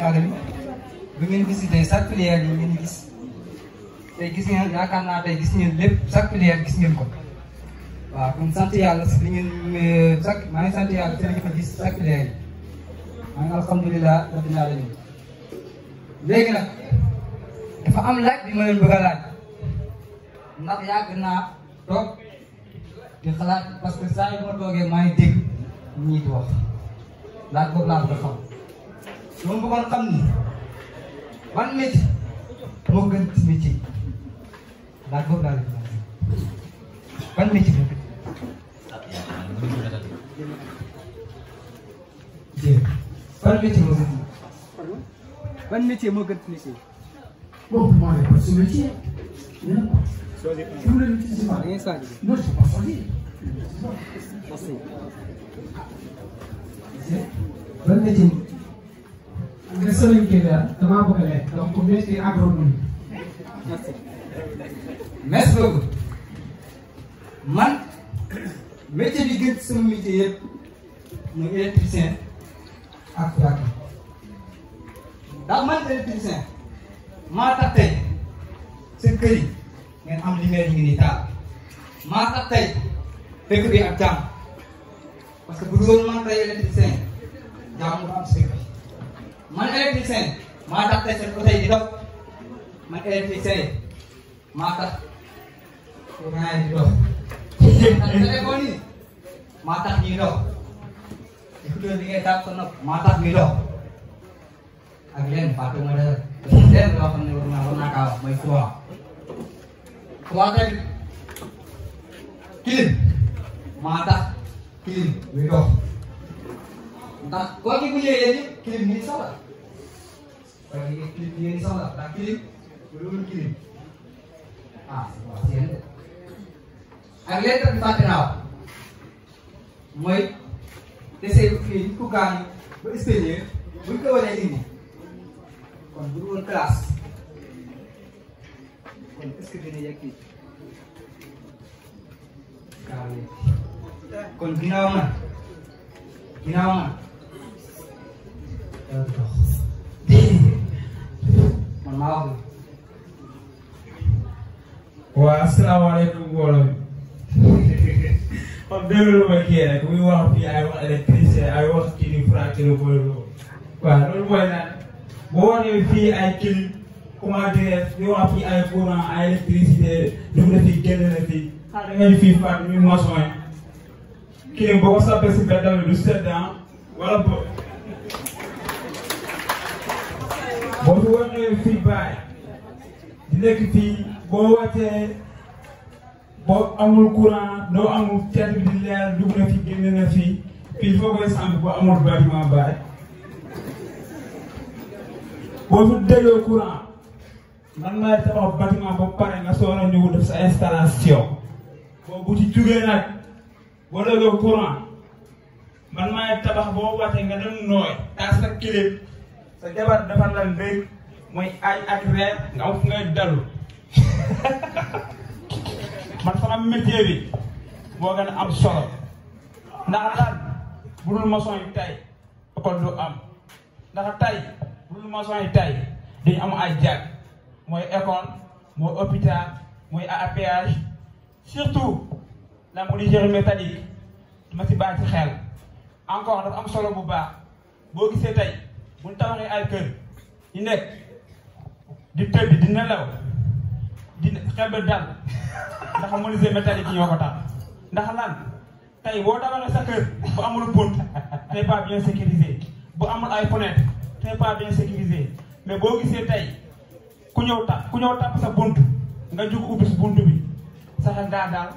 Academy bu ngeen visité chaque filière yi ngeen gis tey gis ngeen yaakaar naa tey gis ngeen lépp chaque filière gis ngeen ko waaw kon sant yàlla si li ngeen maa ngi sant yàlla si li ngeen gis chaque filière yi maa ngi alhamdulilah rabbil alamin léegi nag dafa am laaj bi ma leen bëgg a laaj ndax yàgg naa toog di xalaat parce que saa yu ma toogee maa ngi dégg ñii di wax laaj boobu laa bëgg a xam dama bëggoon xam ni ban métier moo gën ci métier laaj boobu laa leen ban métier moo gën. ban métier moo gën. ban métier moo gën ci métier. Bon, moi, il n'y a pas de ce métier. Si vous ne l'utilisez pas, non, je ne peux pas choisir. Merci. Ban métier. nga sëriñ kii daal damaa bëgg a lekk donc métier agronomie. Merci. Merci beaucoup. Man métier bi gën sama métier yëpp mooy électricien ak plaque. ndax man électricien maa tax tey seen kër yi ngeen am lumière yi ngi nii taal maa tax tey dëkk bi ak jàmm parce que bu dul man tey électricien jàmm mu am si dëkk bi man électricien maa tax tey seen oto yi di dox man électricien maa tax courant yi di dox téléphone yi maa tax ñuy dox écouteur bi ngay taal sa nopp maa tax ñuy dox ak leen fàtte ma dara leen loo xam ne war naa kaa wax mooy courant tamit clim maa tax clim buy dox ndax koo gi bu ñëwee yéen clim nii soxla koo gi clim nii soxla ndax clim bu dul clim waaw seen ak leen tamit fàtte naa wax mooy desee fii ku gaañu ba expédier buñ ko wanee indi kon bu dul woon classe kon est-ce que dina yegg fii kon ginnaaw man man maa wax waaw asalaamaaleykum mbooloo mi xam déglu ma kii rek muy wax fii ay wax électricien ay wax kii ni fracture mooy loolu waaw loolu mooy lan boo waxee fii ay clim comment dire ñu wax fii ay courant ay électricité dugg na fii génn na fii da ngay fii faat ñu maçon yi clim boo ko sappee si benn du sedd wala boo fi waxee fii baay di nekk fii boo wàccee boo amul courant doo amul cat di leer dugg na fi génn na fii fii foo koy samp boo amul bâtiment baay boo fi déggee courant man maay tabax bâtiment ba pare nga soog a ñëw def sa installation boo bu ci jugee nag boo déggee courant man maay tabax boo wàccee nga dem nooy taas sa clim sa jabar defar la ndéeg mooy ay ak reer nga am fu ngay dalu man sama métier bi moo gën a am solo ndax lan bu dul maçon yi tay kon du am ndax tay bu dul maçon yi tay dañu am ay jag mooy école mooy hôpital mooy APH surtout la menuiserie métallique dama si bàyyi ci xel encore dafa am solo bu baax boo gisee tey bu ñu tabaxee ay kër ñu nekk di tëdd di nelaw di xel ba dal ndax menuisier métallique yi ñoo ko tax ndax lan tey boo tabaxee sa kër bu amul bunt t'es pas bien sécurisé bu amul ay fenêtre t'es pas bien sécurisé mais boo gisee tey ku ñëw tàpp sa bunt nga jug ubbi si bunt bi sa xel daa daal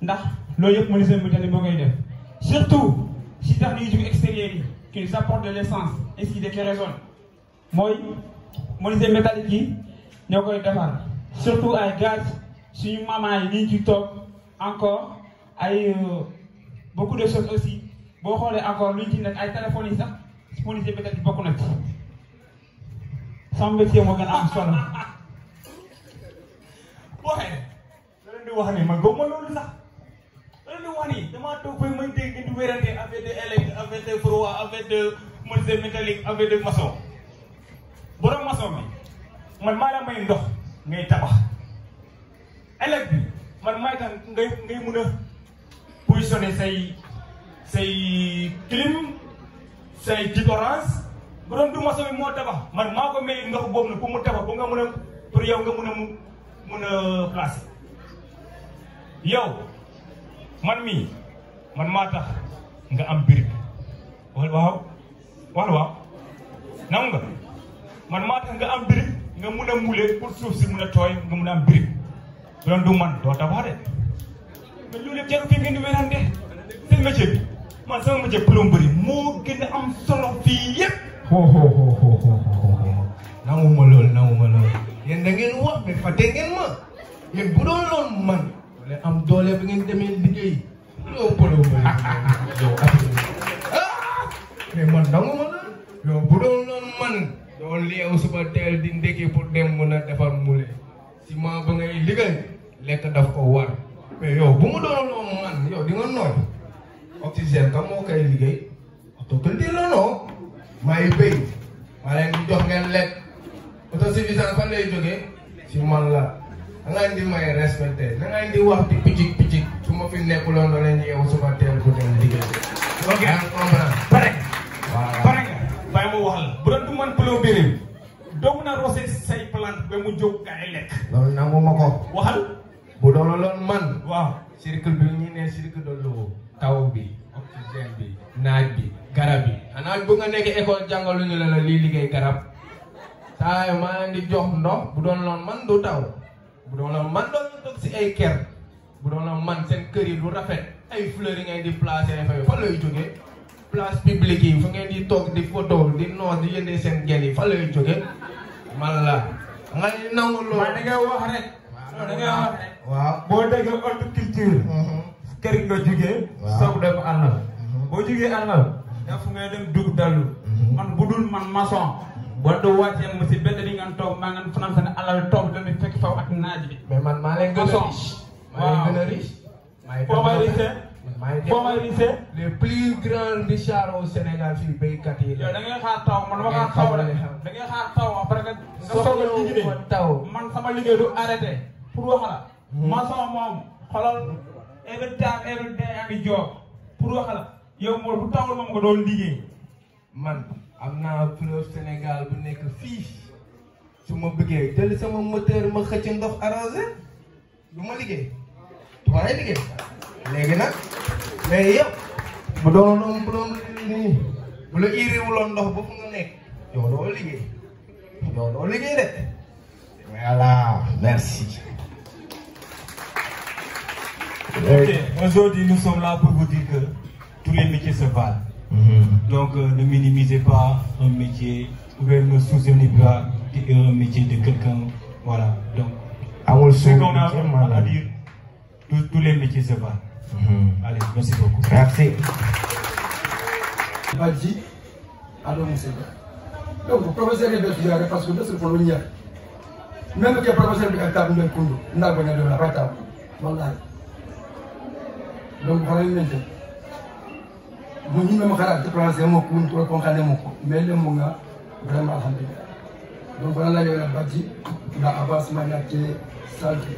ndax loolu yëpp menuisier métallique moo koy def surtout si tax ni jug extérieur yi qui nous apporte de l'essence ainsi de kérosène mooy menuisier métallique yi ñoo koy defar surtout ay gaz suñu maman yi nii ci toog encore ay beaucoup de choses aussi boo xoolee encore luñ ci nekk ay téléphones yi sax menuisier métallique bokk na ci sama métier moo gën a am solo. waxee da leen di wax ni man gëmuma loolu sax da leen di wax ni damaa toog fay may dégg di wérante affaire de électrique affaire de froid affaire de menuisier métallique affaire de maçon borom maçon bi man maa la may ndox ngay tabax élève bi man maay tax ngay mun a positionner say clim say différence bu doon du maçon bi moo tabax man maa ko may ndox boobu nag pour mu tabax ba nga mun a pour yow nga mun a placer yow man mii man maa tax nga am brique waaw nangu nga man maa tax nga am brique nga mun a mule pour suuf si mun a tooy nga mun a am brique doon du man doo tabax de mais loolu yëpp jarul fii ngeen di werante seen métier bi man sama métier plomberie moo gën a am solo fii yëpp. nanguma loolu yéen da ngeen wax mais fàtte ngeen ma yéen bu doon loon man wala am doole bi ngeen demee liggéey yow plomberie yow mais man nanguma loolu yow bu doon loon man doo leew suba teel di ndekki pour dem mën a defar mule ciment ba ngay liggéey lekk daf ko war mais yow bu mu doon loon man yow di nga nooy oxygène kam moo koy liggéey autoculture la non may béy maa leen di jox ngeen lekk autosuffisance fan lay jógee si man la da nga indi may respecté da nga indi wax di picc su ma fi nekkuloon da leen yeewu suba teel bu dem liggéey. ok pare nga bàyyi ma wax la bu doon du man plomberie doo mun a roose say plante ba mu jóg gaa yi lekk. loolu nangu ma ko. waxal. bu doon loon man. waaw circle bi ñu ne circle de l'eau taw bi oxygène bi naaj bi garab yi. xanaa bu nga nekk école jàngaluñu la lii liggéey garab saa yoo maa leen di jox ndox bu doon loon man du taw bu doon loon man doon toog si ay kër bu doon loon man seen kër yi du rafet ay fleurs yi ngay di placer fa lay jógee place publique yi fu ngeen di toog di photo di noos di yëndee seen gen yi fa lay jógee man la nga nangu loolu. da ngay wax rek. da ngay wax rek. waaw boo déggee horticulture. kër nga jógee. waaw soog dem àllal. boo jógee àllal. daa fu ngay dem dugg dallu. man bu dul man maçon. boo doo wàccee ma si benn di ngeen toog maa ngeen fanaan seen alal toog tamit fekk faw ak naaj bi. mais man maa leen gën a riche. maa leen gën a riche. foo may riche. foo may riche. les plus grands richards au Sénégal fii béykat yi yow da ngay xaar taw man ma xaar taw rek da ngay xaar taw après nga soog a liggéey taw man sama liggéey du arrêté pour wax la. maçon moom xoolal every time every day yaa ngi job pour wax la yow moom bu tawul moom nga doon liggéey. man am naa fleuve Sénégal bu nekk fii su ma bëggee jël sama moteur ma xëcc ndox arrosé du ma liggéey du ma lay liggéey léegi nag mais yow bu doon nii bu la iriwuloon ndox ba fu nga nekk yow doo liggéey de voilà merci. Ok, aujourd'hui nous sommes là pour vous dire que tous les métiers se valent. Donc ne minimisez pas un métier, ou bien ne sous-estimez pas un métier de quelqu'un. Voilà, donc ce qu'on a à dire, tous les métiers se valent. Allez, merci beaucoup. Merci. Badji, alors monsieur. Donc le professeur est bien parce que c'est pour venir. Même que le professeur est capable de nous, n'a pas de la rata. Voilà. Donc voilà une chose. Nous même quand tu prends mon coup, tu comprends mon coup. Mais le monde vraiment alhamdulillah. Donc voilà la Badji, la Abbas Maniaké, Salki,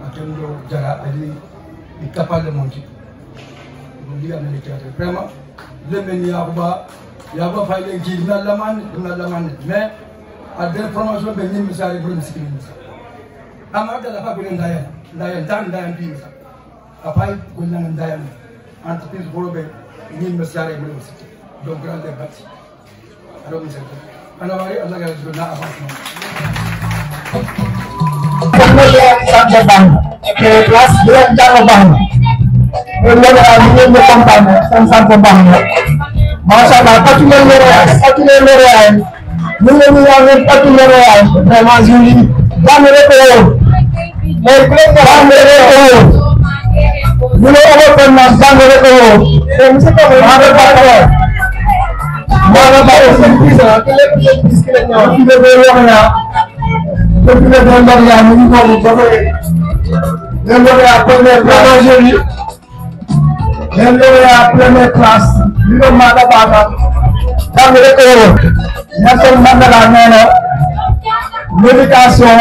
Akendo Jara Ali, est capable de monter. Donc il y a des théâtres vraiment. Le menu Yaba Faye qui n'a la manne, mais à des formations de Nimisari pour une sécurité. Amada la Fabre Dayan Pisa. Après, Gounan Dayan, entreprise pour le Nimisari pour une sécurité. Donc, grand débat. Alors, nous sommes. Alors, on a gagné le avancement. Masyaallah patulere ay ñu ngi ñu patulere ay vraiment joli dame rek ko mais ku leen dame rek ko ñu lo ko kon na dame rek ko et monsieur ko ma ba aussi bisa ke lepp ci bis ki la ñoo ci le wax na depuis le dernier ya ñu ko ba ko le ya première vraiment joli le ya première classe ñu ma da ba dame rek ko Nelson Mandela nee na l'éducation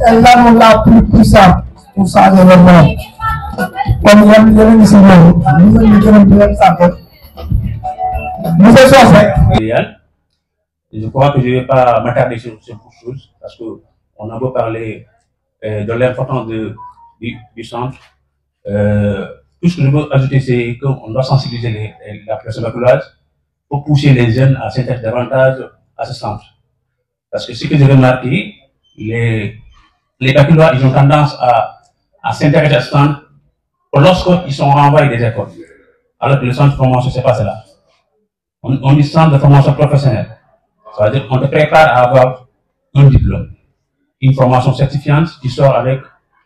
est l'arme la plus puissante pour changer le monde. Comme yéen a ngi si ñoom ñu ngi gërëm di leen sant. Monsieur Socé. Je crois que je ne vais pas m'attarder sur beaucoup de choses parce qu'on a beau parler de l'importance du centre. Tout ce que je veux ajouter, c'est qu'on doit sensibiliser la personne baccalauréate pour pousser les jeunes à s'intéresser davantage à ce centre. Parce que ce que j'ai remarqué, les baccalauréats, ils ont tendance à s'intéresser à ce centre lorsqu'ils sont renvoyés des écoles. Alors que le centre de formation, ce n'est pas cela. On dit centre de formation professionnelle. Ça veut dire qu'on te prépare à avoir un diplôme, une formation certifiante qui sort avec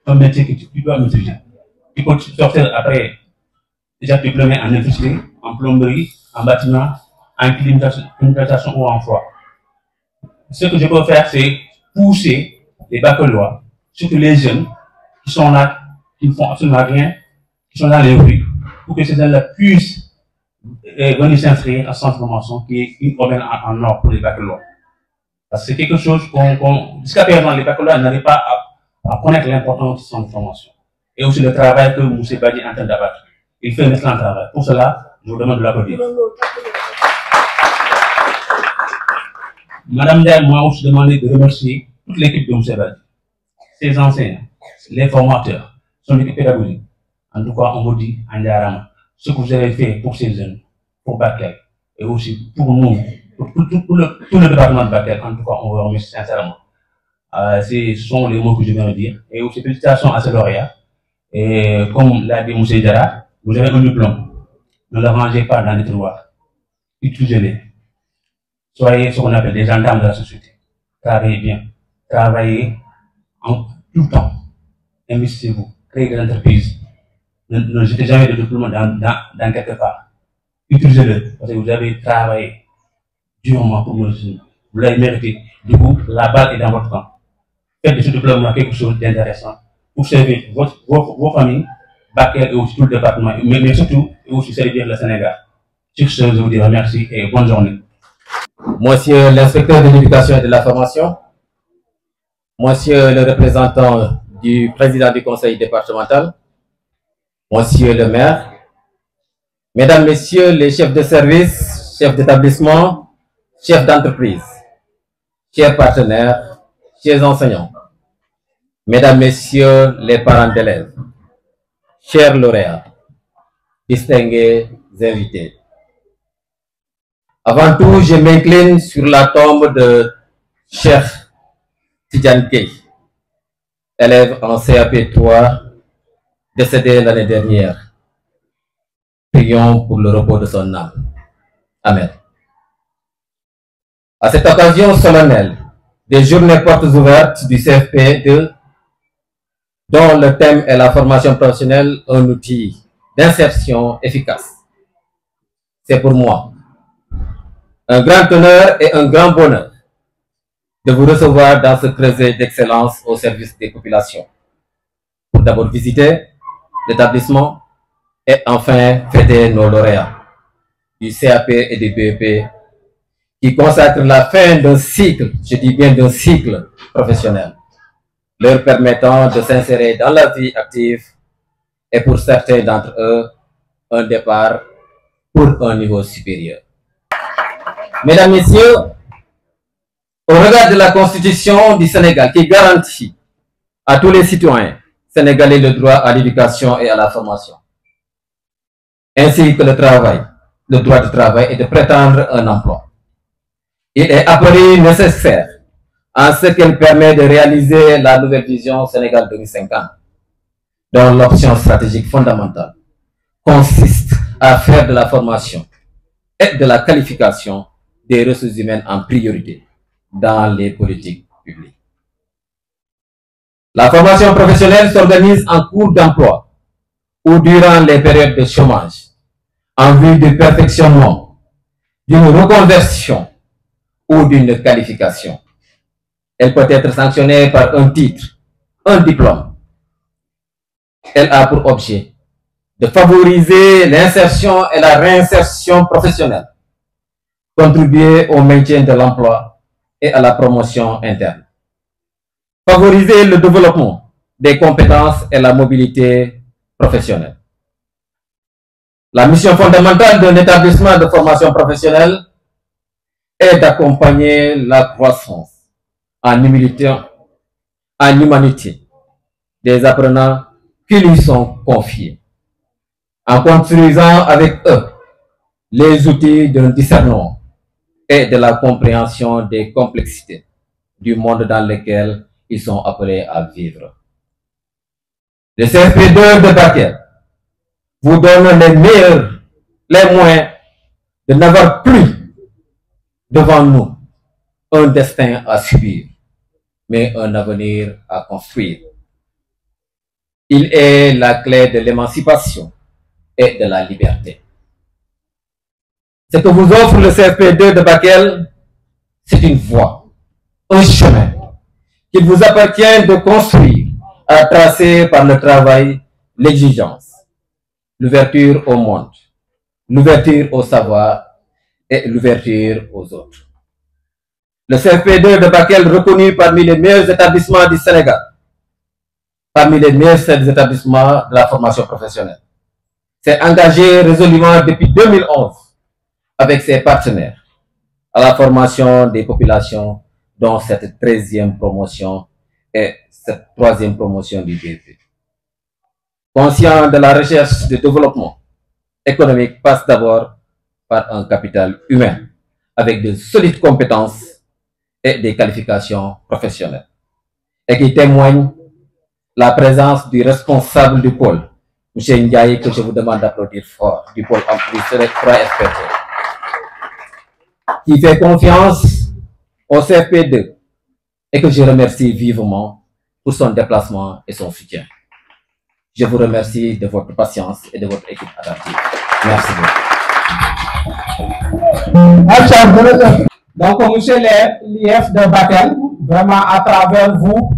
un métier que tu dois maîtriser. Tu peux sortir après déjà diplômé en industrie, en plomberie, en bâtiment, en climatisation ou en froid. Ce que je peux faire, c'est pousser les baccalauréats, surtout les jeunes qui sont là, qui ne font absolument rien, qui sont dans les rues, pour que ces jeunes-là puissent venir s'inscrire à ce centre de formation qui est une aubaine en or pour les baccalauréats. Parce que c'est quelque chose jusqu'à présent, les baccalauréats n'arrivent pas à connaître l'importance du centre de formation. Et aussi le travail que M. Badi est en train d'abattre. Il fait un excellent travail. Pour cela, je vous demande de l'applaudir. Madame Diaye m'a aussi demandé de remercier toute l'équipe de M. Badi, ses enseignants, les formateurs, son équipe pédagogique. En tout cas, on vous dit, Andiarama, ce que vous avez fait pour ces jeunes, pour Bakel, et aussi pour nous, pour tout le département de Bakel, en tout cas, on vous remercie sincèrement. Ce sont les mots que je viens de dire. Et aussi, félicitations à ces lauréats. Et comme l'a dit M. Diarra, vous avez un diplôme. Ne le rangez pas dans les tiroirs. Utilisez-les. Soyez ce qu'on appelle des gendarmes de la société. Travaillez bien. Travaillez tout le temps. Investissez-vous. Créez des entreprises. Ne jetez jamais de diplôme dans quelque part. Utilisez-le. Parce que vous avez travaillé durement pour nous. Vous l'avez mérité. Du coup, la balle est dans votre camp. Faites de ce diplôme quelque chose d'intéressant pour servir vos familles, Bakel et aussi tout le département, mais surtout et aussi servir le Sénégal. Sur ce, je vous dis merci et bonne journée. Monsieur l'inspecteur de l'éducation et de la formation, monsieur le représentant du président du conseil départemental, monsieur le maire, mesdames, messieurs les chefs de service, chefs d'établissement, chefs d'entreprise, chers partenaires, chers enseignants, mesdames, messieurs les parents d'élèves, chers lauréats, distingués invités. Avant tout, je m'incline sur la tombe de Cheikh Tidiane Gueye, élève en CAP 3, décédé l'année dernière. Prions pour le repos de son âme. Amen. À cette occasion solennelle des journées portes ouvertes du CFP2, dont le thème est la formation professionnelle, un outil d'insertion efficace. C'est pour moi un grand honneur et un grand bonheur de vous recevoir dans ce creuset d'excellence au service des populations. Pour d'abord visiter l'établissement et enfin fêter nos lauréats du CAP et du BEP qui consacrent la fin d'un cycle, je dis bien d'un cycle professionnel, leur permettant de s'insérer dans la vie active et pour certains d'entre eux, un départ pour un niveau supérieur. Mesdames, Messieurs, au regard de la Constitution du Sénégal qui garantit à tous les citoyens sénégalais le droit à l'éducation et à la formation, ainsi que le droit de travail et de prétendre un emploi, il est apparu nécessaire en ce qu'elle permet de réaliser la nouvelle vision Sénégal 2050, dont l'option stratégique fondamentale consiste à faire de la formation et de la qualification des ressources humaines en priorité dans les politiques publiques. La formation professionnelle s'organise en cours d'emploi ou durant les périodes de chômage en vue du perfectionnement, d'une reconversion ou d'une qualification. Elle peut être sanctionnée par un titre, un diplôme. Elle a pour objet de favoriser l'insertion et la réinsertion professionnelle, contribuer au maintien de l'emploi et à la promotion interne, favoriser le développement des compétences et la mobilité professionnelle. La mission fondamentale d'un établissement de formation professionnelle est d'accompagner la croissance en humanité des apprenants qui lui sont confiés, en construisant avec eux les outils d'un discernement et de la compréhension des complexités du monde dans lequel ils sont appelés à vivre. Le CFP2 de Bakel vous donne les moyens de n'avoir plus devant nous un destin à subir, mais un avenir à construire. Il est la clé de l'émancipation et de la liberté. Ce que vous offre le CFP2 de Bakel, c'est une voie, un chemin qu'il vous appartient de construire à tracer par le travail, l'exigence, l'ouverture au monde, l'ouverture au savoir et l'ouverture aux autres. Le CFP2 de Bakel, reconnu parmi les meilleurs établissements du Sénégal, parmi les meilleurs établissements de la formation professionnelle, s'est engagé résolument depuis 2011 avec ses partenaires à la formation des populations, dont cette 13e promotion et cette 3e promotion du DP. Conscient de la recherche de développement économique passe d'abord par un capital humain avec de solides compétences et des qualifications professionnelles, et qui témoigne la présence du responsable du pôle, M. Ndiaye, que je vous demande d'applaudir fort, du pôle Ampli 3FPT, qui fait confiance au CFP2 et que je remercie vivement pour son déplacement et son soutien. Je vous remercie de votre patience et de votre équipe adaptive. Merci beaucoup. Donc, monsieur l'IF de Bakel, vraiment à travers vous,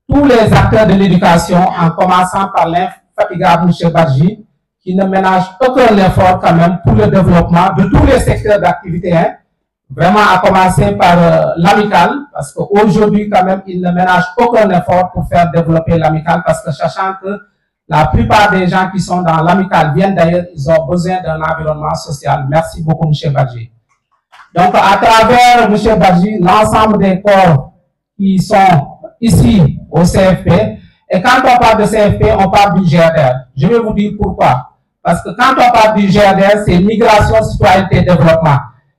tous les acteurs de l'éducation, en commençant par l'infatigable M. Badji, qui ne ménage aucun effort quand même pour le développement de tous les secteurs d'activité, hein, vraiment à commencer par l'amicale, parce qu'aujourd'hui quand même, il ne ménage aucun effort pour faire développer l'amicale, parce que sachant que la plupart des gens qui sont dans l'amicale viennent d'ailleurs, ils ont besoin d'un environnement social. Merci beaucoup, M. Badji. Donc, à travers M. Badji, l'ensemble des corps qui sont ici au CFP, et quand on parle de CFP, on parle du GRDR. Je vais vous dire pourquoi. Parce que quand on parle du GRDR, c'est migration, citoyenneté, développement.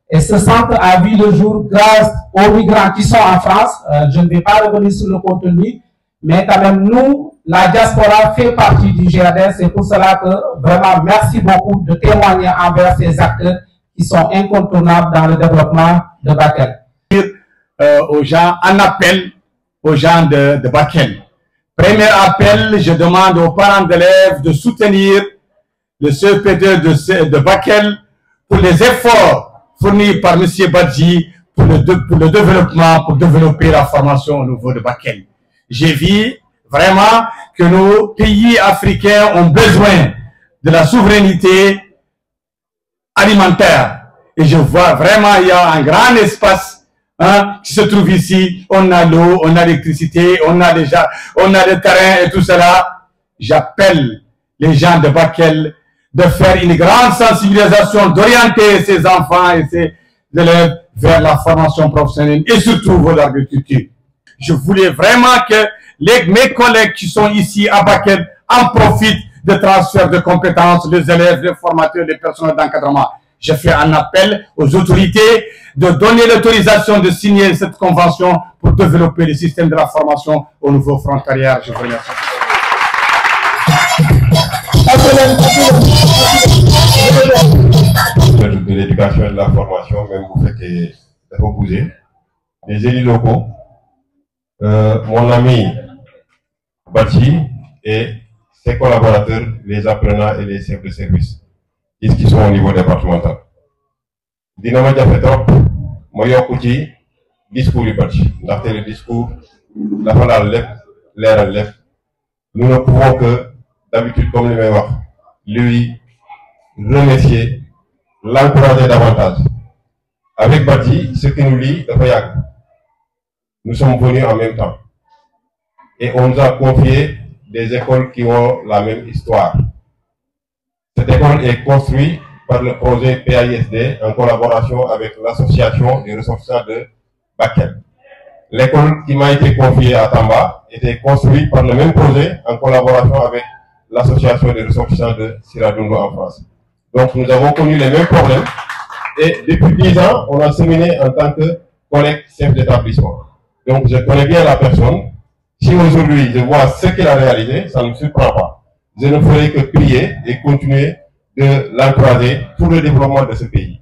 Et ce centre a vu le jour grâce aux migrants qui sont en France. Je ne vais pas revenir sur le contenu, mais quand même, nous, la diaspora fait partie du GRDR. C'est pour cela que, vraiment, merci beaucoup de témoigner envers ces acteurs qui sont incontournables dans le développement de Bakel. Aux gens, un appel aux gens de Bakel. Premier appel, je demande aux parents d'élèves de soutenir le CFP2 de Bakel pour les efforts fournis par M. Badji pour le développement, pour développer la formation au niveau de Bakel. J'ai vu vraiment que nos pays africains ont besoin de la souveraineté alimentaire. Et je vois vraiment, il y a un grand espace qui se trouve ici. On a l'eau, on a l'électricité, on a le terrain et tout cela. J'appelle les gens de Bakel de faire une grande sensibilisation, d'orienter ces enfants et ces élèves vers la formation professionnelle et surtout vers l'agriculture. Je voulais vraiment que mes collègues qui sont ici à Bakel en profitent de transfert de compétences, les élèves, les formateurs, les personnels d'encadrement. Je fais un appel aux autorités de donner l'autorisation de signer cette convention pour développer le système de la formation au niveau frontalier. Je vous remercie. De l'éducation et de la formation, même vous faites que faut bouger. Les élus locaux, mon ami Badji et ses collaborateurs, les apprenants et les chefs de service, qui sont au niveau départemental. Dynamo Diafetrop, moi yokouti discours du Badji. D'après le discours, la fin l'air lève. Nous ne pouvons que, d'habitude, comme le meilleur, lui remercier, l'encourager davantage. Avec Bati, ce qui nous lie, nous sommes venus en même temps. Et on nous a confié des écoles qui ont la même histoire. Cette école est construite par le projet PAISD en collaboration avec l'association des ressortissants de Bakel. L'école qui m'a été confiée à Tamba était construite par le même projet en collaboration avec l'association des ressortissants de Siradondo en France. Donc nous avons connu les mêmes problèmes et depuis 10 ans, on a séminé en tant que collègue chef d'établissement. Donc je connais bien la personne. Si aujourd'hui je vois ce qu'il a réalisé, ça ne me surprend pas. Je ne ferai que prier et continuer de l'encourager pour le développement de ce pays.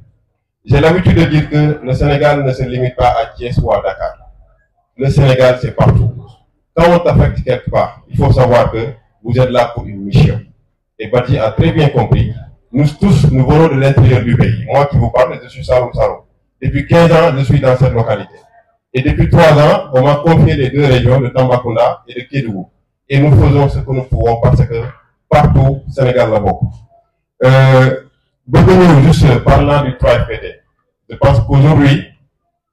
J'ai l'habitude de dire que le Sénégal ne se limite pas à Thiès ou à Dakar. Le Sénégal, c'est partout. Quand on t'affecte quelque part, il faut savoir que vous êtes là pour une mission. Et Bati a très bien compris. Nous tous, nous venons de l'intérieur du pays. Moi qui vous parle, je suis Saloum Saloum. Depuis 15 ans, je suis dans cette localité. Et depuis 3 ans, on m'a confié les 2 régions de Tambacounda et de Kédougou. Et nous faisons ce que nous pouvons parce que partout, Sénégal là beaucoup. Juste parlant du 3FPT. Je pense qu'aujourd'hui,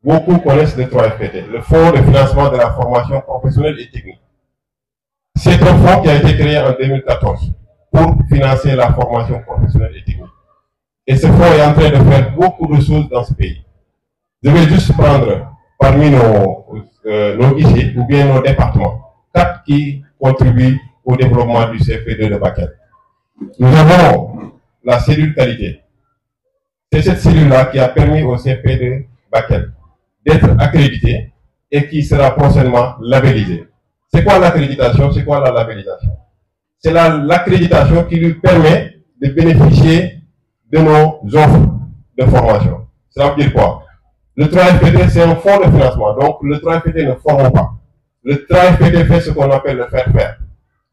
beaucoup connaissent le 3FPT, le Fonds de financement de la formation professionnelle et technique. C'est un fonds qui a été créé en 2014 pour financer la formation professionnelle et technique. Et ce fonds est en train de faire beaucoup de choses dans ce pays. Je vais juste prendre parmi nos guichets ou bien nos départements, 4 qui contribuent au développement du CFP2 de Bakel. Nous avons la cellule qualité. C'est cette cellule-là qui a permis au CFP de Bakel d'être accrédité et qui sera prochainement labellisé. C'est quoi l'accréditation? C'est quoi la labellisation? C'est l'accréditation qui lui permet de bénéficier de nos offres de formation. Ça veut dire quoi? Le 3FPT, c'est un fonds de financement. Donc, le 3FPT ne forme pas. Le 3FPT fait ce qu'on appelle le faire-faire.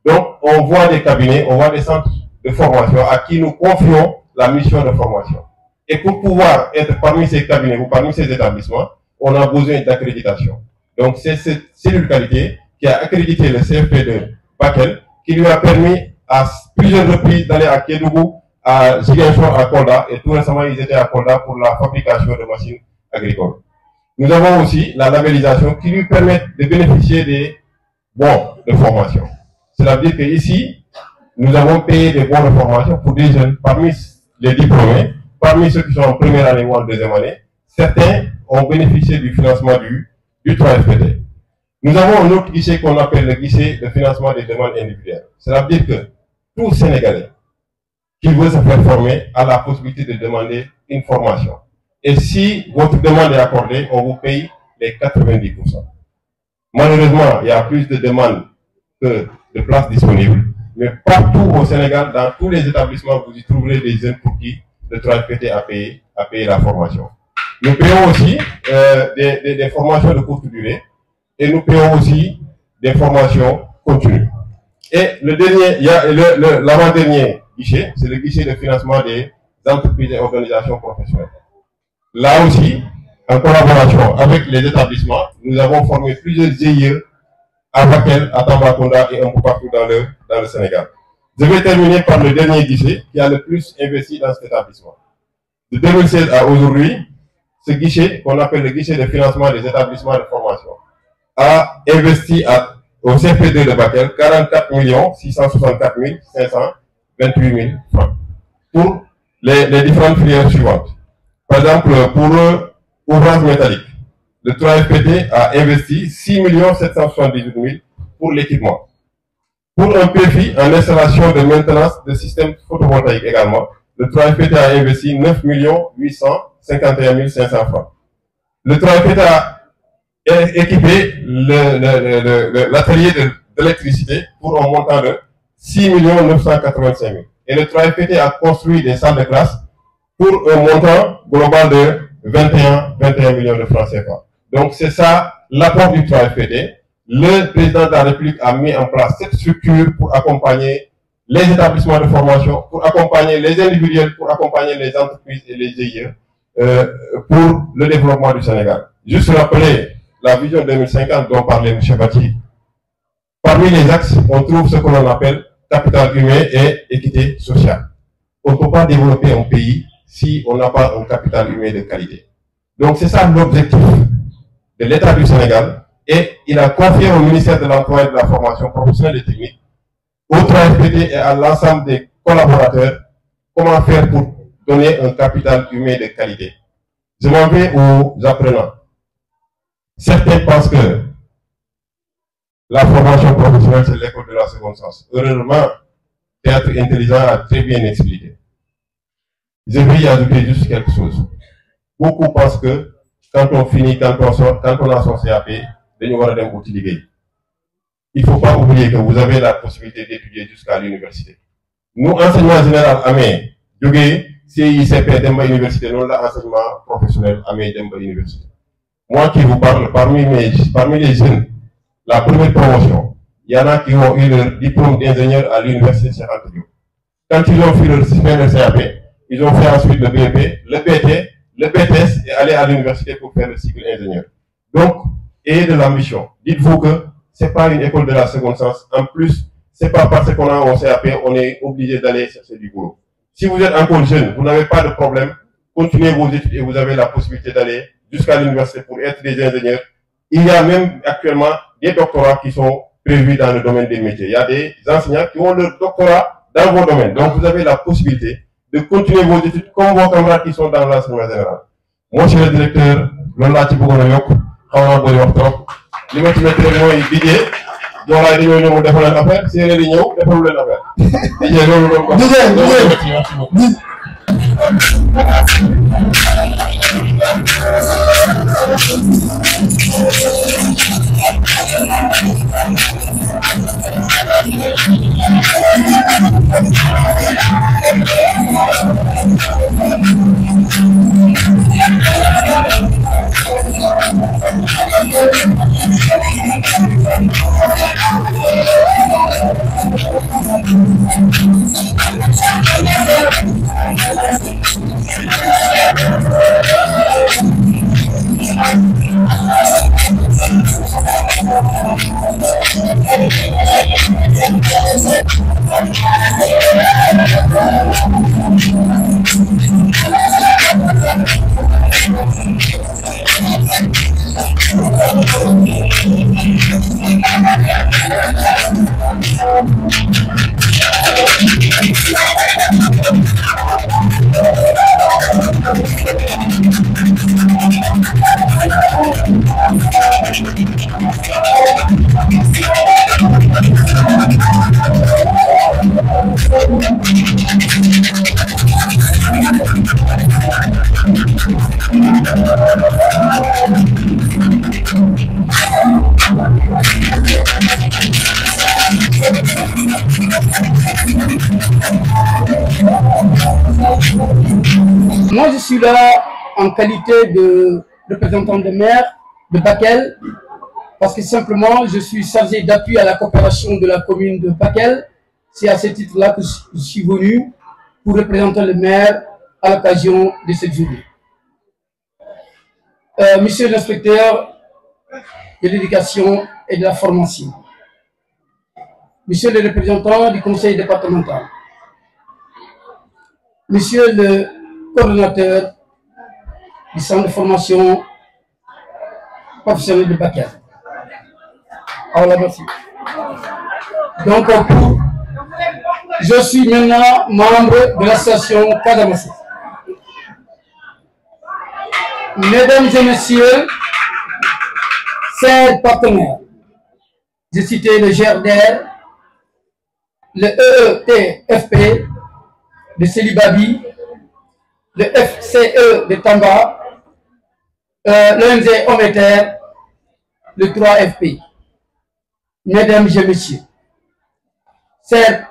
Donc, on voit des cabinets, on voit des centres de formation à qui nous confions la mission de formation. Et pour pouvoir être parmi ces cabinets ou parmi ces établissements, on a besoin d'accréditation. Donc, c'est cette cellule qualité qui a accrédité le CFP de Bakel, qui lui a permis à plusieurs reprises d'aller à Kédougou, à Ziguinchor, à Kolda, et tout récemment, ils étaient à Kolda pour la fabrication de machines agricoles. Nous avons aussi la labellisation qui lui permet de bénéficier des bons de formation. Cela veut dire qu'ici, nous avons payé des bons de formation pour des jeunes parmi les diplômés, parmi ceux qui sont en première année ou en deuxième année. Certains ont bénéficié du financement du 3FPT. Nous avons un autre guichet qu'on appelle le guichet de financement des demandes individuelles. Cela veut dire que tout Sénégalais qui veut se faire former a la possibilité de demander une formation. Et si votre demande est accordée, on vous paye les 90%. Malheureusement, il y a plus de demandes que de places disponibles. Mais partout au Sénégal, dans tous les établissements, vous y trouverez des jeunes pour qui le 3FPT a payé la formation. Nous payons aussi des formations de courte durée et nous payons aussi des formations continues. Et le dernier, il y a l'avant-dernier guichet, c'est le guichet de financement des entreprises et organisations professionnelles. Là aussi, en collaboration avec les établissements, nous avons formé plusieurs GIE à Bakel, à Tambacounda et un peu partout dans le Sénégal. Je vais terminer par le dernier guichet qui a le plus investi dans cet établissement. De 2016 à aujourd'hui, ce guichet, qu'on appelle le guichet de financement des établissements de formation, a investi au CFP2 de Bakel 44 664 528 000 francs pour les différentes filières suivantes. Par exemple, pour ouvrage métallique, le 3FPT a investi 6 778 000 pour l'équipement. Pour un PFI en installation de maintenance de systèmes photovoltaïques également, le 3FPT a investi 9 851 500 francs. Le 3FPT a équipé l'atelier de l'électricité pour un montant de 6 985 000. Et le 3FPT a construit des salles de classe pour un montant global de 21 millions de francs CFA. Donc c'est ça l'apport du 3FPT. Le président de la République a mis en place cette structure pour accompagner les établissements de formation, pour accompagner les individuels, pour accompagner les entreprises et les GIE pour le développement du Sénégal. Juste rappeler la vision 2050 dont parlait M. Bati. Parmi les axes, on trouve ce que l'on appelle capital humain et équité sociale. On ne peut pas développer un pays si on n'a pas un capital humain de qualité. Donc c'est ça l'objectif de l'État du Sénégal, et il a confié au ministère de l'Emploi et de la Formation professionnelle et technique, au 3FPT et à l'ensemble des collaborateurs, comment faire pour donner un capital humain de qualité. Je m'en vais aux apprenants. Certains pensent que la formation professionnelle, c'est l'école de la seconde chance. Heureusement, Théâtre Intelligent a très bien expliqué. Je vais y ajouter juste quelque chose. Beaucoup pensent que quand on finit, quand on a son CAP, il ne faut pas oublier que vous avez la possibilité d'étudier jusqu'à l'université. Nous, enseignement général, Amé, CICP, Demba Université, nous, l'enseignement professionnel, Amé, Demba Université. Moi qui vous parle, parmi les jeunes, la première promotion, il y en a qui ont eu leur diplôme d'ingénieur à l'université Cheikh Anta Diop. Quand ils ont fait leur CAP, ils ont fait ensuite le BEP, le BT, le BTS et aller à l'université pour faire le cycle ingénieur. Donc, ayez de l'ambition. Dites-vous que ce n'est pas une école de la seconde chance. En plus, ce n'est pas parce qu'on a un CAP, on est obligé d'aller chercher du boulot. Si vous êtes encore jeune, vous n'avez pas de problème, continuez vos études et vous avez la possibilité d'aller jusqu'à l'université pour être des ingénieurs. Il y a même actuellement des doctorats qui sont prévus dans le domaine des métiers. Il y a des enseignants qui ont leur doctorat dans vos domaines. Donc, vous avez la possibilité de continuer vos études comme vos camarades qui sont dans l'enseignement général. Moi, je suis le directeur, Lola Tibogonoyok, Hawa Boyok, li ma ci nekk rek mooy Didier Joolaay dañoo ñëw defal leen affaire séeréer yi ñëw defalu leen affaire Didier loolu doon ko Moi, je suis là en qualité de représentant de maire de Bakel, parce que simplement, je suis chargé d'appui à la coopération de la commune de Bakel. C'est à ce titre-là que je suis venu pour représenter le maire à l'occasion de cette journée. Monsieur l'inspecteur de l'éducation et de la formation, monsieur le représentant du conseil départemental, monsieur le coordonnateur du centre de formation professionnelle de Bakel. Alors, merci. Donc, je suis maintenant membre de l'association Casamance. Mesdames et messieurs, chers partenaires, j'ai cité le GRDR, le EETFP de Célibabi, le FCE de Tamba, l'ONG Ometer, le 3FP. Mesdames et messieurs, chers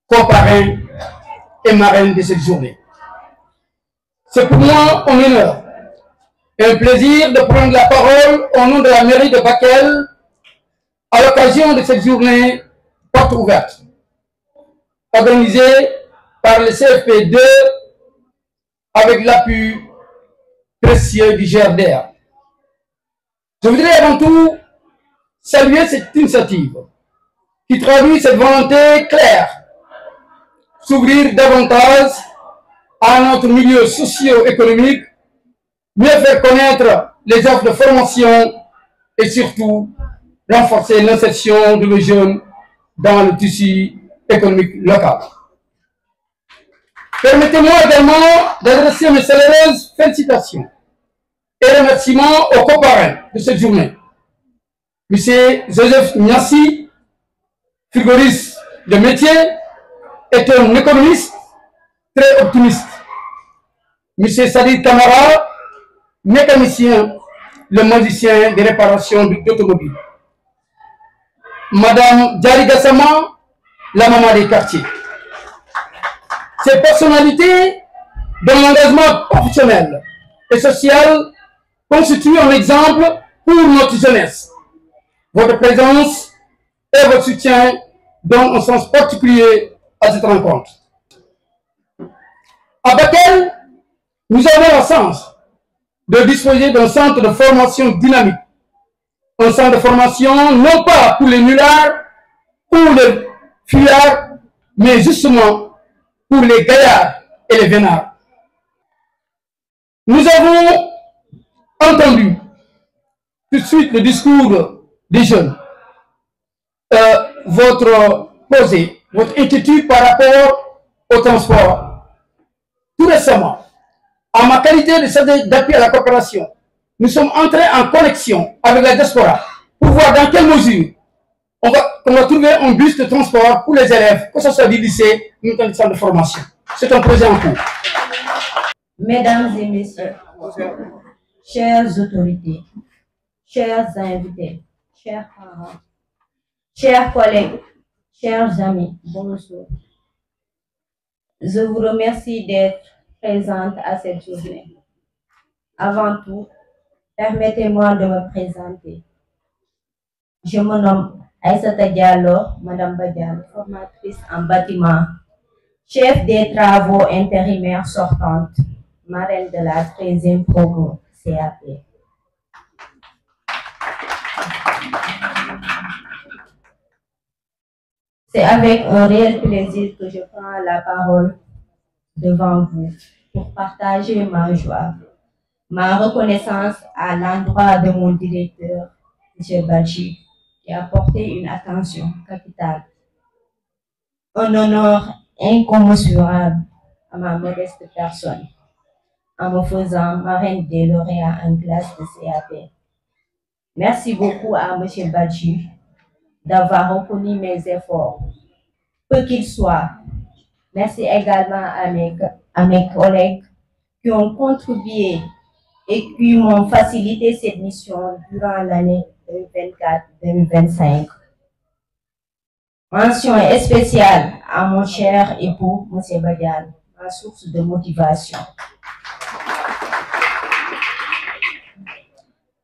coparrains et marraines de cette journée, c'est pour moi un honneur et un plaisir de prendre la parole au nom de la mairie de Bakel à l'occasion de cette journée porte ouverte, organisée par le CFP2 avec l'appui précieux du GRDR. Je voudrais avant tout saluer cette initiative qui traduit cette volonté claire s'ouvrir davantage à notre milieu socio-économique mieux faire connaître les offres de formation et surtout renforcer l'insertion de nos jeunes dans le tissu économique local. Permettez-moi également d'adresser mes chaleureuses félicitations et remerciements aux coparrains de cette journée. M. Joseph Niassi, frigoriste de métier, est un économiste très optimiste. M. Sadi Kamara, mécanicien, le magicien des réparations d'automobiles. Madame Djari Gassama, la maman des quartiers. Ces personnalités dont l'engagement professionnel et social constituent un exemple pour notre jeunesse. Votre présence et votre soutien donnent un sens particulier à cette rencontre. À Bakel, nous avons la chance de disposer d'un centre de formation dynamique. Un centre de formation non pas pour les nullards ou les fuyards, mais justement pour les gaillards et les vénards. Nous avons entendu tout de suite le discours des jeunes. Votre posé, votre inquiétude par rapport au transport. Tout récemment, en ma qualité de chargé d'appui à la coopération, nous sommes entrés en connexion avec la diaspora pour voir dans quelle mesure on va trouver un bus de transport pour les élèves, que ce soit du lycée ou du centre de formation. C'est un projet en cours. Mesdames et messieurs, chères autorités, chers invités, chers parents, chers collègues, chers amis, bonjour. Je vous remercie d'être présente à cette journée. Avant tout, permettez-moi de me présenter. Je me nomme Aïssata Diallo, Madame Badiane, formatrice en bâtiment, chef des travaux intérimaires sortante, marraine de la 13e promo CAP. C'est avec un réel plaisir que je prends la parole devant vous pour partager ma joie, ma reconnaissance à l'endroit de mon directeur, M. Badji, qui a porté une attention capitale, un honneur incommensurable à ma modeste personne, en me faisant marraine des lauréats en classe de CAP. Merci beaucoup à M. Badji d'avoir reconnu mes efforts, peu qu'ils soient. Merci également à mes collègues qui ont contribué et qui m'ont facilité cette mission durant l'année 2024-2025. Mention spéciale à mon cher époux, M. Badiane, ma source de motivation.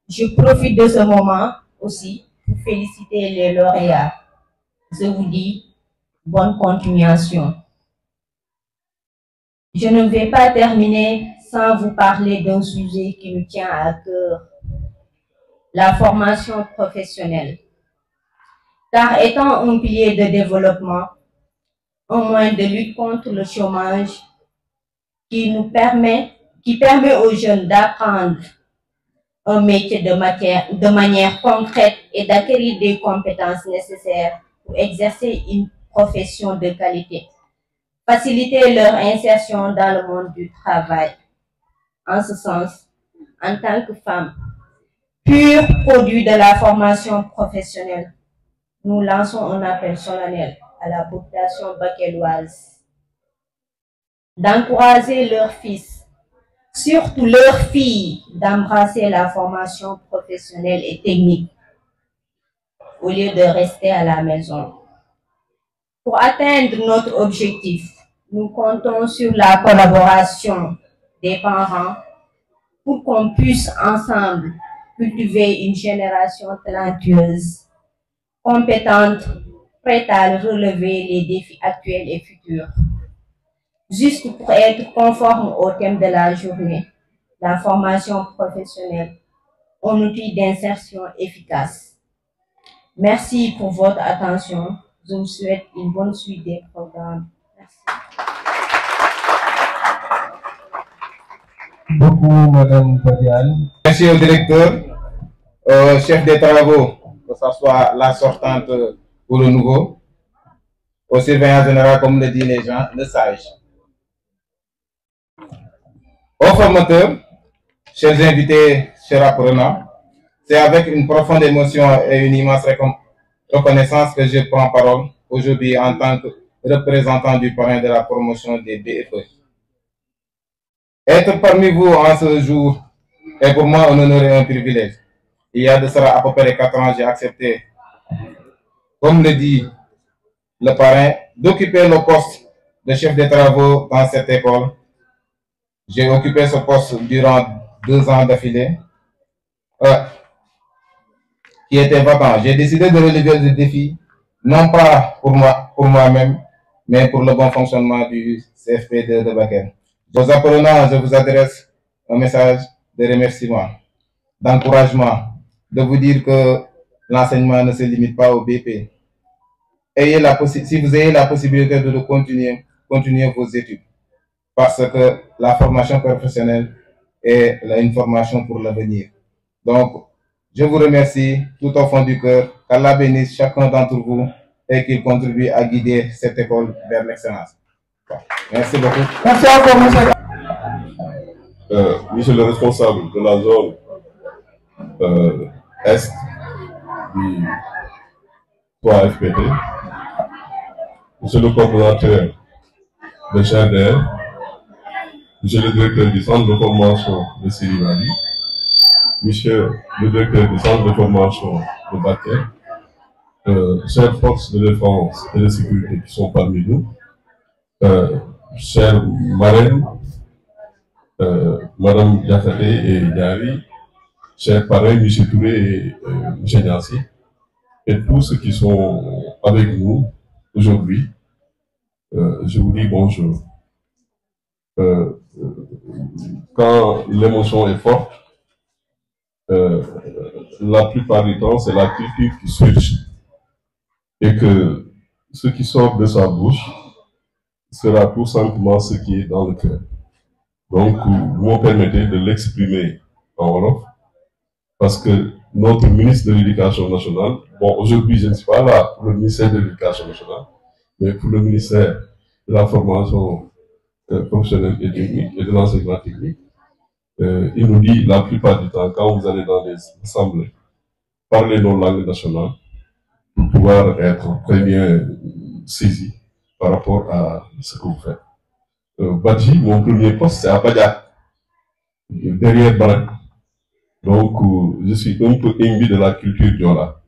Je profite de ce moment aussi pour féliciter les lauréats. Je vous dis bonne continuation. Je ne vais pas terminer sans vous parler d'un sujet qui nous tient à cœur, la formation professionnelle. Car étant un pilier de développement, un moyen de lutte contre le chômage qui permet aux jeunes d'apprendre un métier de manière concrète et d'acquérir des compétences nécessaires pour exercer une profession de qualité. Faciliter leur insertion dans le monde du travail. En ce sens, en tant que femme, pur produit de la formation professionnelle, nous lançons un appel solennel à la population bakelloise d'encourager leurs fils, surtout leurs filles, d'embrasser la formation professionnelle et technique au lieu de rester à la maison. Pour atteindre notre objectif, nous comptons sur la collaboration des parents pour qu'on puisse ensemble cultiver une génération talentueuse, compétente, prête à relever les défis actuels et futurs. Juste pour être conforme au thème de la journée, la formation professionnelle, un outil d'insertion efficace. Merci pour votre attention. Je vous souhaite une bonne suite des programmes. Merci. beaucoup, Madame Badiane. Merci au directeur, chef des travaux, que ce soit la sortante ou le nouveau, au surveillant général, comme le disent les gens, le sage. Aux formateurs, chers invités, chers apprenants, c'est avec une profonde émotion et une immense reconnaissance que je prends parole aujourd'hui en tant que représentant du parrain de la promotion des BFE. Être parmi vous en ce jour est pour moi un honneur et un privilège. Il y a de cela à peu près 4 ans, j'ai accepté, comme le dit le parrain, d'occuper le poste de chef de travaux dans cette école. J'ai occupé ce poste durant 2 ans d'affilée, qui était vacant. J'ai décidé de relever le défi, non pas pour moi-même, mais pour le bon fonctionnement du CFP de Bakel. Aux apprenants, je vous adresse un message de remerciement, d'encouragement, de vous dire que l'enseignement ne se limite pas au BP. Si vous avez la possibilité de continuer vos études, parce que la formation professionnelle est une formation pour l'avenir. Donc, je vous remercie tout au fond du cœur, qu'Allah bénisse chacun d'entre vous et qu'il contribue à guider cette école vers l'excellence. Merci beaucoup. Merci encore, monsieur. Monsieur le responsable de la zone Est du 3FPT, monsieur le coordonnateur de CHDR, monsieur le directeur du centre de formation de Sirivali, monsieur le directeur du centre de formation de Bakel, chères forces de défense et de sécurité qui sont parmi nous, chère marraine, Madame Diakate et Diari, chers parrains, M. Touré et M. Niassi, et tous ceux qui sont avec nous aujourd'hui, je vous dis bonjour. Quand l'émotion est forte, la plupart du temps, c'est la culture qui switch et que ce qui sort de sa bouche sera tout simplement ce qui est dans le cœur. Donc, vous me permettez de l'exprimer en Wolof, parce que notre ministre de l'Éducation nationale, bon, aujourd'hui, je ne suis pas là pour le ministère de l'Éducation nationale, mais pour le ministère de la formation professionnelle et technique et de l'enseignement technique, il nous dit la plupart du temps, quand vous allez dans les assemblées, parlez nos langues nationales pour pouvoir être très bien saisi par rapport à ce que vous faites. Badji, mon premier poste, c'est à Badiak, derrière Barak. Donc, je suis un peu imbu de la culture Diola.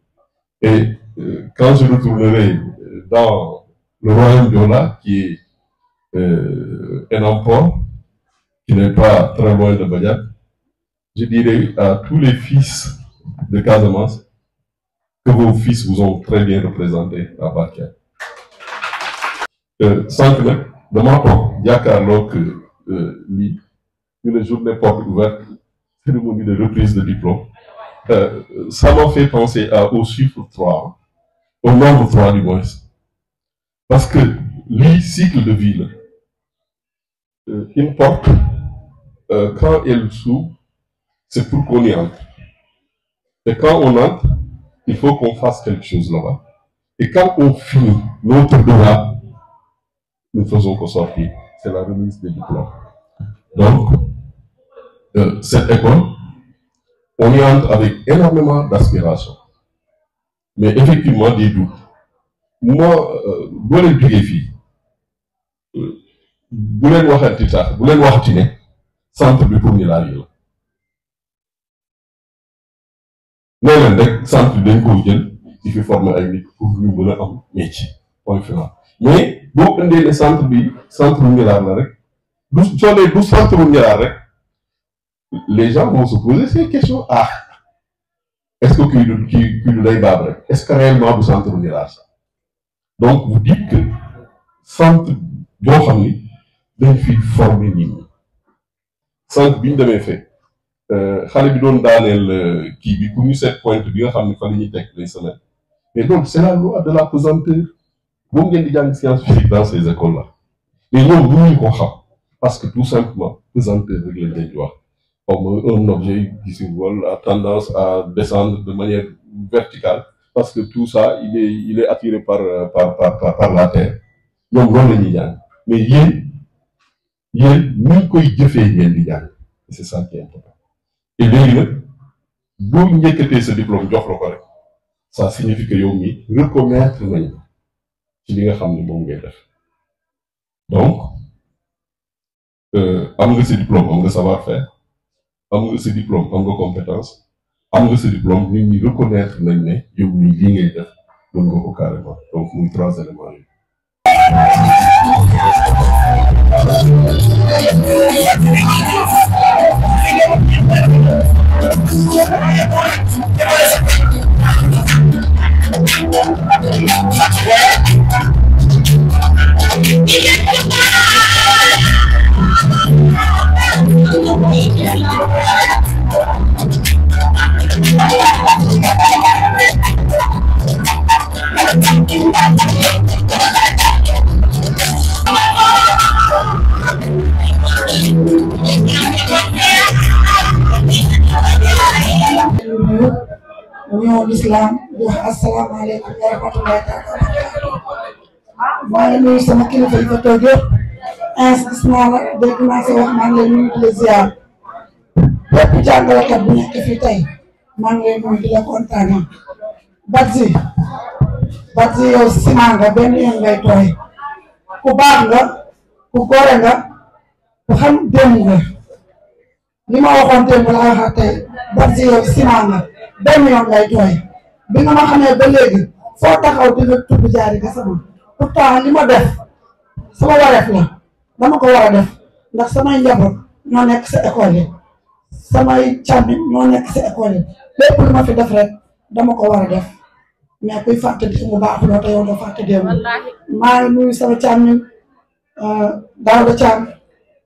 Et quand je retournerai dans le royaume Diola, qui est un emport, qui n'est pas très loin de Badiak, je dirais à tous les fils de Casamance que vos fils vous ont très bien représenté à Bakel. Sans que de ma part, Diakarlo que une journée porte ouverte, cérémonie de reprise de diplôme, ça m'a fait penser au chiffre 3, au nombre 3 du moins. Parce que le cycle de vie, une porte, quand elle s'ouvre, c'est pour qu'on y entre. Et quand on entre, il faut qu'on fasse quelque chose là-bas. Et quand on finit notre devoir, nous faisons qu'au sortir. C'est la remise des diplômes. Donc, cette école, on y entre avec énormément d'aspiration. Mais effectivement, des doutes. Moi, vous voulez du défi. Vous voulez voir un petit ça, vous voulez voir un centre de premier la ville. Non, le centre de Ngoudjen, il faut former un métier pour nous un métier. Point final. Mais, boo indee le centre bi centre Ngelaar la rek du soolee du centre Ngelaar rek les gens vont se poser ces questions. Ah, est-ce que kii du day baab rek est-ce que réellement du centre Ngelaar ça? Donc vous dites que centre boo xam ni dañ fi former nit ñi centre bi ñu demee fee xale bi doon daaneel kii bi pour ñu seet pointe bi nga xam ne fa la ñuy teg les semaines. Mais donc c'est la loi de la pesanteur. Vous avez des sciences physiques dans ces écoles-là. Mais nous, nous, nous, parce que tout simplement pesanteur rek lañ leen di wax comme un objet qui se vole a tendance à descendre de manière verticale parce que tout ça il est attiré par la terre ñoom loolu la ñuy jàng mais yéen ni koy jëfee ngeen di jàng c'est ça qui est important et léegi nag boo njëkkatee sa diplôme jox la ko rek ça signifie que yow mi reconnaître nañ ci li nga xam ne moom ngay def donc am nga sa diplôme am nga savoir-faire am nga sa diplôme am nga compétence am nga sa diplôme nit ñi reconnaître nañ ne yow mi lii ngay def mën nga ko carrément donc muy 3 éléments yi. ñoo l'islam di wax asalaamaaleykum wa rahmatullahi taala maa ngi nuyu sama kilifa yi fa toog yëpp gis naa la dégg naa sa wax maa ngi lay nuyu di la ziar bépp jàngalekat bu nekk fii tey maa ngi lay nuyu di la kontaanee Badji yow ciment nga benn yoon ngay tooy ku baax nga ku góore nga ku xam démb nga li ma waxoon démb laa waxaat tey Badji yow ciment nga benn yoon ngay tooy bi nga ma xamee ba léegi foo taxaw di nga tudd Diary Gassama pourtant li ma def sama wareef la dama ko war a def ndax samay njaboot ñoo nekk sa école yi samay càmmi ñoo nekk sa école yi lépp lu ma fi def rek dama ko war a def mais kuy fàtte démb bu baaxuloo te yow doo fàtte démb maa ngi nuyu sama càmmi Daouda Thiam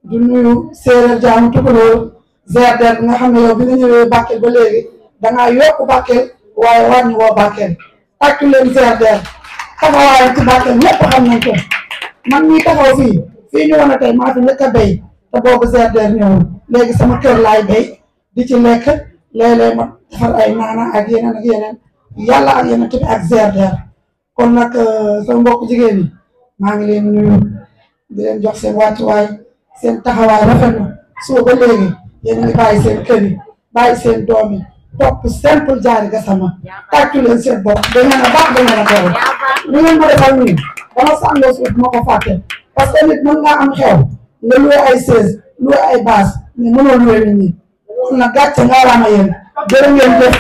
di nuyu séeréer jaamu tukulóor GRDR bi nga xam ne yow bi nga ñëwee Bakel ba léegi dangaa yokk Bakel waaye wàññi woo Bakel tàccu leen GRDR taxawaayam ci Bakel ñëpp xam nañ ko man mii taxaw fii ñu wane tey maa fi njëkk a béy te boobu GRDR ñëwul léegi sama kër laay béy di ci lekk léeg-léeg ma defar ay naana ak yeneen yàlla ak yeneen tamit ak GRDR kon nag sama mbokk jigéen ñi maa ngi leen nuyu di leen jox seen wàccuwaay seen taxawaay rafet na soo ba léegi yéen a ngi bàyyi seen kër yi bàyyi seen doom yi topp simple Diary Gassama tàccu leen seen bopp da ngeen a baax da ngeen a boole li ngeen ma defal nii dama sàngoo suuf ma ko fàtte parce que nit mën ngaa am xew nga loué ay chaise loué ay bâche mais mënoo loué nit ñi kon nag gàcce nga waama yéen jërë ngeen jëf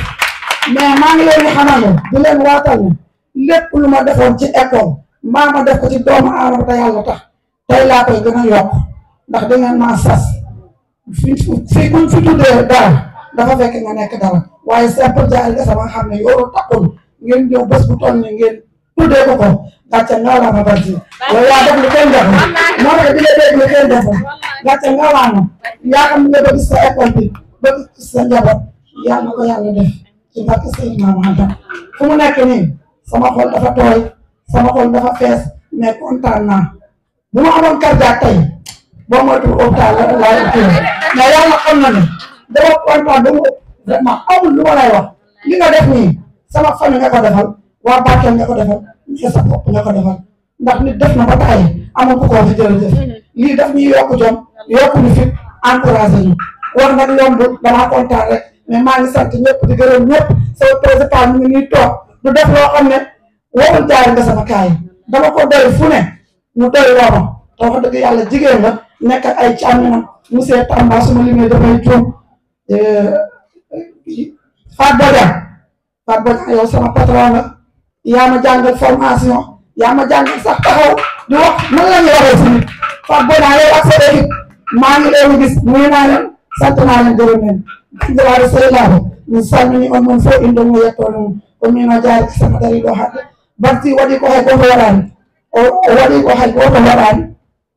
mais maa ngi leen di xamal ne di leen waatal ne lépp lu ma defoon ci école mbaa ma def ko ci doomu aadama te yàlla tax tey laa koy gën a yokk ndax da ngeen maa sas fii buñ fi tuddee dara dafa fekk nga nekk dara waaye simple Diary Gassama nga xam ne yow takkul ngeen ñëw bés bu toll ni ngeen tuddee ko gàcce nga waama Badji yow yaa def lu kenn deful moo tax di la dégg lu kenn deful gàcce nga waama yaa xam nga bëgg sa école bi bëgg sa njaboot yaa na ko yàlla def ci barke Seydina Muhammad fu mu nekk nii sama xol dafa tooy sama xol dafa fees mais kontaan naa bu ma amoon cardiaque tey boo moytuwul hôpital la laay kii mais yàlla xam na ne dama kontaan ba mu vraiment amul lu ma lay wax li nga def nii sama famille nga ko defal waa Bakel nga ko defal mais sa bopp nga ko defal ndax nit def na ba taay amul ku ko fi jërëjëf lii daf ñuy yokk jom yokk ñu fit encouragé ñu wax nag yombul damaa kontaan rek mais maa ngi sant ñëpp di gërëm ñëpp sama président mu ngi nii toog du def loo xam ne waxul Diary Gassama kaay dama ko doy fu ne mu doy looma te wax dëgg yàlla jigéen la nekk ak ay càmminam monsieur Tamba suma limee dafay juum Fatou Bodian yow sama patron la yaa ma jàngal formation yaa ma jàngal sax taxaw di wax nan la ñuy waxee si nit Fatou Bodian yow ak sa équipe maa ngi leen gis nuyu naa leen sant naa leen gërëm leen bandiraɓe sehilaɓe min salmini on moon fof inde mum yettoɗo mum komin Diary Gassama dariɗo hadde Badji waɗi ko hay goto waɗani o waɗi ko hay goto waɗani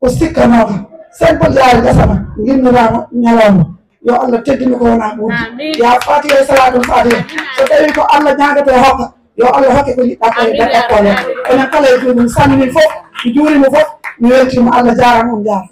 ko sikkanoka simple Diary Gassama guinnirama ñalawma yo Allah teddini ko wona ɓurdi ya fatiha e salatul fatiha so tawi ko Allah ñagate hokka yo Allah hokke ko jiɗɗa koye nder école enen kala e ɗum salmini fof mi juurima fof mi weltima Allah jarama on jarama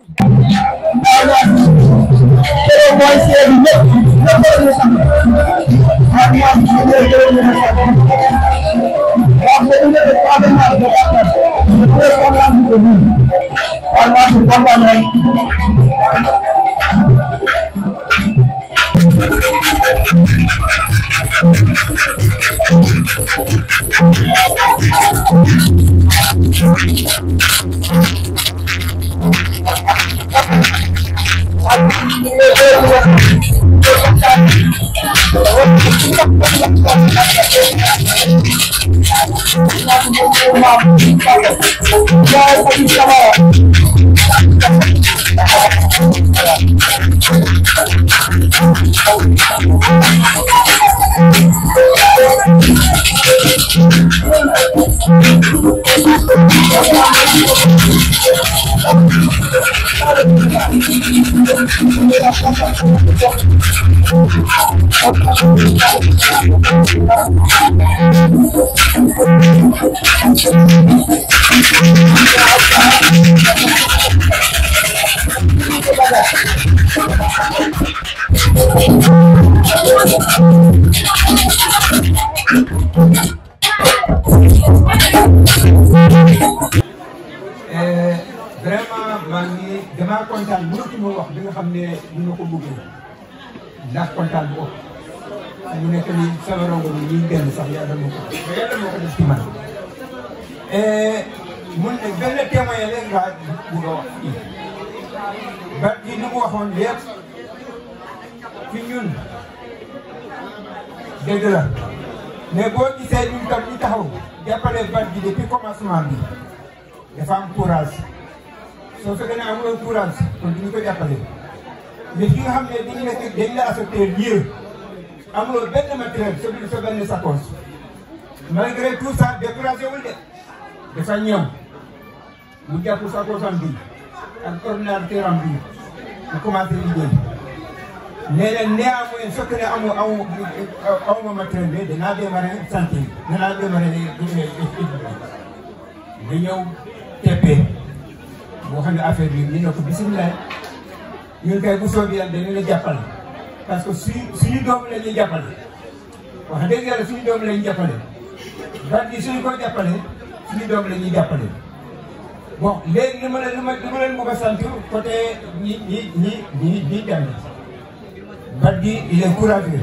Vraiment maa ngi damaa kontaan mënatuma wax bi nga xam ne dina ko bëgg ndax kontaan bu ëpp mu nekk nii sama rongo bi ñuy benn sax yàlla moo ko def ci man mun ne benn témoin léegi laa bëgg a wax fii ba ci li mu waxoon lépp ci ñun dëgg la mais boo gisee ñun tam ñu taxaw jàppale bat bi depuis commencement bi dafa am courage soo fekkee ne amuloo courage kon duñu ko jàppale mais fi nga xam ne dañu nekk dañ la affecté lieu amuloo benn matériel sa benn sacoche malgré tout ça découragé wul de dafa ñëw mu jàpp sacoche am bi ak ordinateur am bi mu commencé liggéey nee na néanmoins fekk ne amu ma matériel bi danaa démarrer santé danaa démarrer da ñëw teppee boo xam ne affaire bi ñu ne ko bisimilah ñun kay bu soobee yàlla dañu la jàppale parce que suñu doom la ñuy jàppale wax dëgg yàlla suñu doom la ñuy jàppale bat bi suñu ko jàppale suñu doom la ñuy jàppale bon léegi li ma leen bëgg a sant côté ñi dem bat bi il est courageux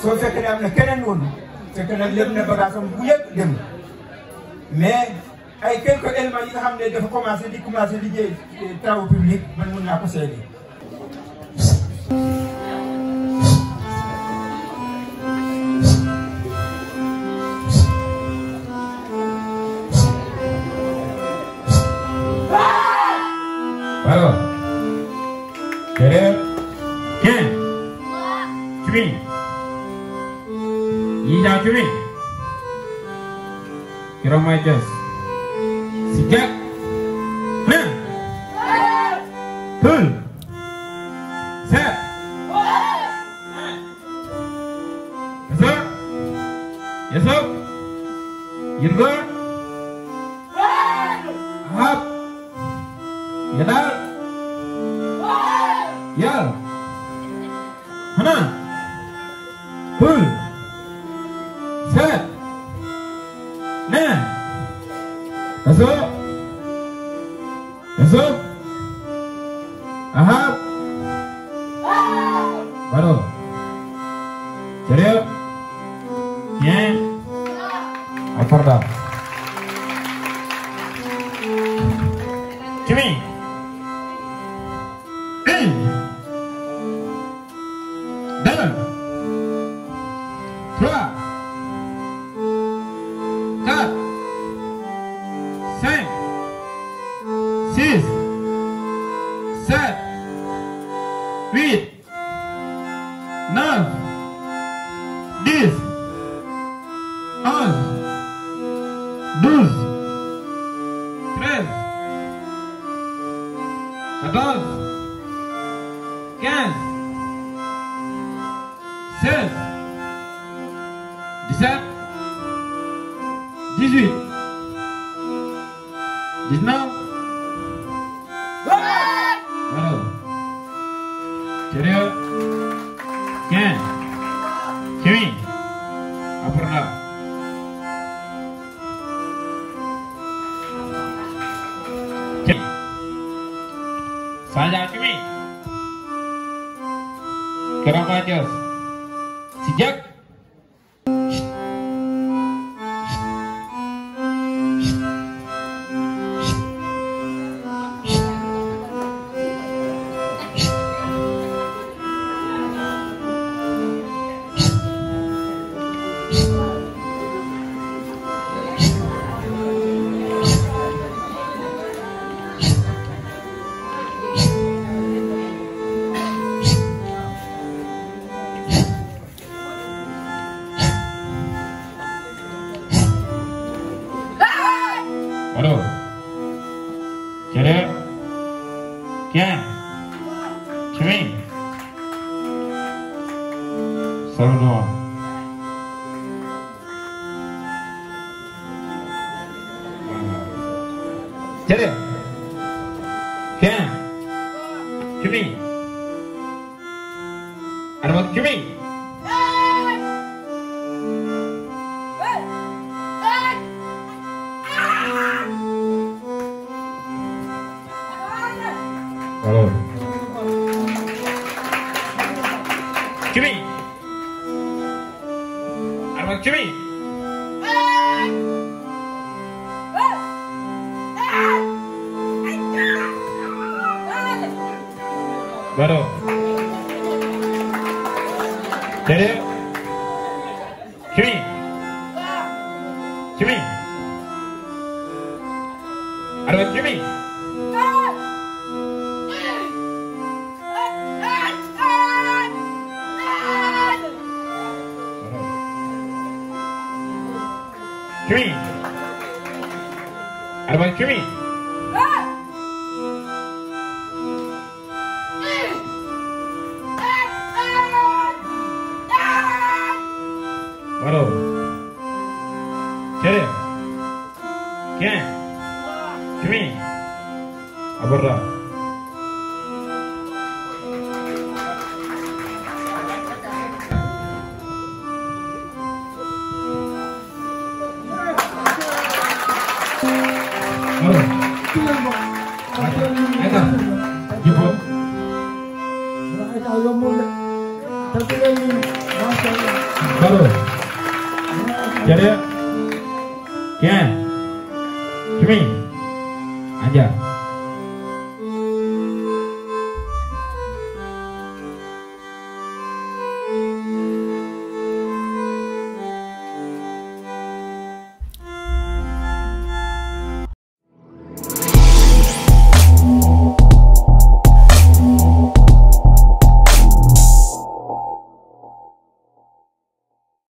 soo fekk ne am na keneen woon fekk na lépp na bagage am bu yëpp dem mais ay quelques éléments yi nga xam ne dafa commencé liggéey travaux publics man mun naa ko seede. Alors, derrière, tiens, cumi, yida cumi, kira majas. Sejak Tul Set Yusuf Yirgun Ahab Yadal Yal Hana Tul Set Yusuf Yusuf Ahab Baru Ceria Yen Akarda Kimi Dalam 3 4 5 6 7 8 9 10 11 12 13 14 15 16 17 18 19 Voilà. Sérieux? Tiens. Kimi. Aparna. Kimi. Saja Kimi. Kenapa Jos? Sejak Waduh. Jadi, Kian, Kimi, satu dua. Jadi, Kian, Kimi, ada mau Kimi? Halo. Kimi. Arman Kimi. Baru. Jadi. Kimi. Kimi. Arman Kimi. Kimi. Arman Kimi. Baru. Jadi. Kian. Kimi. Abarra. Baru. Jadi, Kian, Kimi, aja.